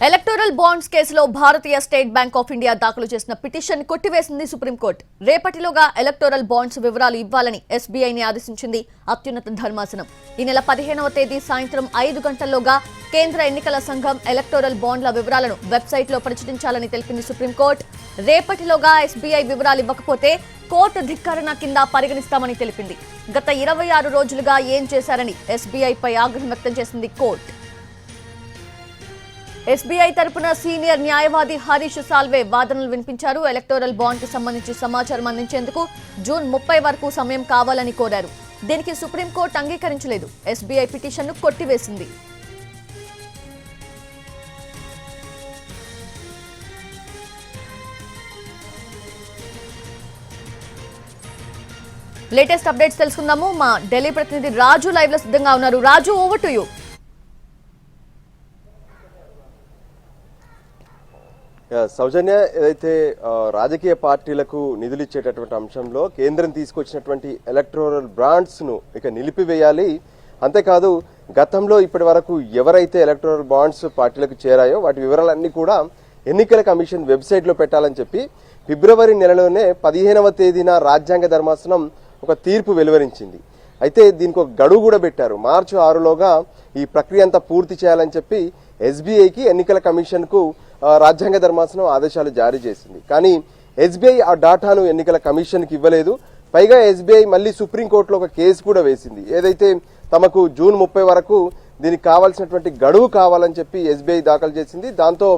Electoral bonds కేసులో భారతీయ state bank of India దాఖలు చేసిన పిటిషన్ కొట్టివేసింది సుప్రీంకోర్టు. రేపటిలోగా ఎలక్టోరల్ బాండ్స్ వివరాలు ఇవ్వాలని ఎస్బీఐని ఆదేశించింది అత్యున్నత ధర్మాసనం. ఈ నెల 15వ తేదీ సాయంత్రం 5 గంటల్లోగా కేంద్ర ఎన్నికల సంఘం ఎలక్టోరల్ బాండ్ల వివరాలను వెబ్సైట్లో ప్రచురించాలని తెలిపింది సుప్రీంకోర్టు. రేపటిలోగా ఎస్బీఐ వివరాలు ఇవ్వకపోతే కోర్టు ధిక్కరణ కింద పరిగణిస్తామని తెలిపింది. గత 26 రోజులుగా ఏం చేశారని ఎస్బీఐపై ఆగ్రహం వ్యక్తం చేసింది కోర్టు. ఎస్బీఐ తరపున సీనియర్ న్యాయవాది హరీష్ సాల్వే వాదనలు వినిపించారు. ఎలక్టోరల్ బాండ్ కి సంబంధించి సమాచారం అందించేందుకు జూన్ 30 వరకు సమయం కావాలని కోరారు. దీనికి సుప్రీంకోర్టు అంగీకరించలేదు. ఎస్బీఐ పిటిషన్ను కొట్టివేసింది. లేటెస్ట్ అప్డేట్స్ తెలుసుకుందాము. మా ఢిల్లీ ప్రతినిధి రాజు లైవ్ లో సిద్ధంగా ఉన్నారు. రాజు, ఓవర్ టు యూ. సౌజన్య, ఏదైతే రాజకీయ పార్టీలకు నిధులు ఇచ్చేటటువంటి అంశంలో కేంద్రం తీసుకొచ్చినటువంటి ఎలక్టోరల్ బాండ్స్ ను ఇక నిలిపివేయాలి. అంతేకాదు, గతంలో ఇప్పటి వరకు ఎవరైతే ఎలక్టోరల్ బాండ్స్ పార్టీలకు చేరాయో వాటి వివరాలన్నీ కూడా ఎన్నికల కమిషన్ వెబ్సైట్ లో పెట్టాలని చెప్పి ఫిబ్రవరి నెలలోనే 15వ తేదీన రాజ్యాంగ ధర్మాసనం ఒక తీర్పు వెలువరించింది. అయితే దీనికి ఒక గడువు కూడా పెట్టారు. మార్చి 6లోగా ఈ ప్రక్రియ అంతా పూర్తి చేయాలని చెప్పి ఎస్బీఐకి ఎన్నికల కమిషన్ కు రాజ్యాంగ ధర్మాసనం ఆదేశాలు జారీ చేసింది. కానీ ఎస్బీఐ ఆ డాటాను ఎన్నికల కమిషన్కి ఇవ్వలేదు. పైగా ఎస్బీఐ మళ్ళీ సుప్రీంకోర్టులో ఒక కేసు కూడా వేసింది. ఏదైతే తమకు జూన్ 30 వరకు దీనికి కావాల్సినటువంటి గడువు కావాలని చెప్పి ఎస్బీఐ దాఖలు చేసింది. దాంతో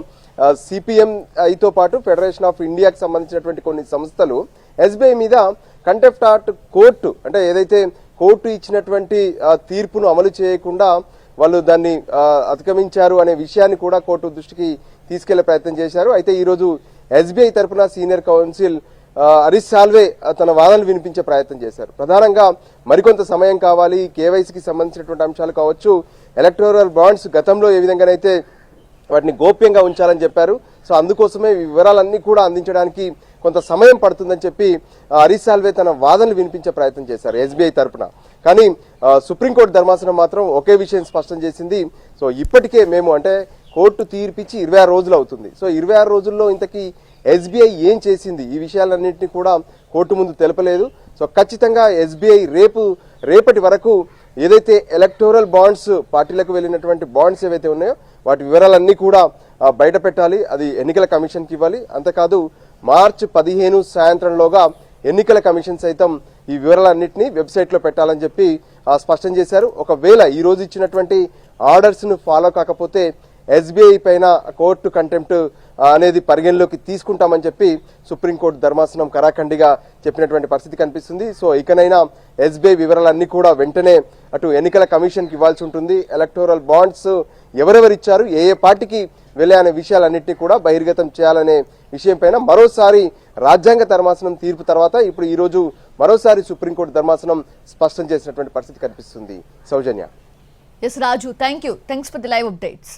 సిపిఎంఐతో పాటు ఫెడరేషన్ ఆఫ్ ఇండియాకి సంబంధించినటువంటి కొన్ని సంస్థలు ఎస్బీఐ మీద కంటెంప్ట్ ఆఫ్ కోర్టు, అంటే ఏదైతే కోర్టు ఇచ్చినటువంటి తీర్పును అమలు చేయకుండా వాళ్ళు దాన్ని అతిక్రమించారు అనే విషయాన్ని కూడా కోర్టు దృష్టికి తీసుకెళ్లే ప్రయత్నం చేశారు. అయితే ఈరోజు ఎస్బీఐ తరఫున సీనియర్ కౌన్సిల్ హరీష్ సాల్వే తన వాదనలు వినిపించే ప్రయత్నం చేశారు. ప్రధానంగా మరికొంత సమయం కావాలి, కేవైసీకి సంబంధించినటువంటి అంశాలు కావచ్చు, ఎలక్టోరల్ బాండ్స్ గతంలో ఏ విధంగానైతే వాటిని గోప్యంగా ఉంచాలని చెప్పారు. సో అందుకోసమే వివరాలన్నీ కూడా అందించడానికి కొంత సమయం పడుతుందని చెప్పి హరీష్ సాల్వే తన వాదనలు వినిపించే ప్రయత్నం చేశారు ఎస్బీఐ తరఫున. కానీ సుప్రీంకోర్టు ధర్మాసనం మాత్రం ఒకే విషయం స్పష్టం చేసింది. సో ఇప్పటికే మేము, అంటే కోర్టు తీర్పిచ్చి 26 రోజులు అవుతుంది. సో 26 రోజుల్లో ఇంతకీ ఎస్బీఐ ఏం చేసింది, ఈ విషయాలన్నింటినీ కూడా కోర్టు ముందు తెలపలేదు. సో ఖచ్చితంగా ఎస్బీఐ రేపటి వరకు ఏదైతే ఎలక్టోరల్ బాండ్స్ పార్టీలకు వెళ్ళినటువంటి బాండ్స్ ఏవైతే ఉన్నాయో వాటి వివరాలన్నీ కూడా బయట పెట్టాలి. అది ఎన్నికల కమిషన్కి ఇవ్వాలి. అంతేకాదు, మార్చి 15 సాయంత్రంలోగా ఎన్నికల కమిషన్ సైతం ఈ వివరాలన్నింటినీ వెబ్సైట్లో పెట్టాలని చెప్పి స్పష్టం చేశారు. ఒకవేళ ఈ రోజు ఇచ్చినటువంటి ఆర్డర్స్ ను ఫాలో కాకపోతే ఎస్బీఐ పైన కోర్టు కంటెంప్ట్ అనేది పరిగణలోకి తీసుకుంటామని చెప్పి సుప్రీంకోర్టు ధర్మాసనం కరాఖండిగా చెప్పినటువంటి పరిస్థితి కనిపిస్తుంది. సో ఇకనైనా ఎస్బీఐ వివరాలన్నీ కూడా వెంటనే అటు ఎన్నికల కమిషన్కి ఇవ్వాల్సి ఉంటుంది. ఎలక్టోరల్ బాండ్స్ ఎవరెవరు ఇచ్చారు, ఏ పార్టీకి వెళ్ళే అనే విషయాలన్నింటినీ కూడా బహిర్గతం చేయాలనే విషయం పైన మరోసారి రాజ్యాంగ ధర్మాసనం తీర్పు తర్వాత ఇప్పుడు ఈ రోజు మరోసారి సుప్రీంకోర్టు ధర్మాసనం స్పష్టం చేసినటువంటి పరిస్థితి కనిపిస్తుంది. సౌజన్య. S Raju, thanks for the live updates.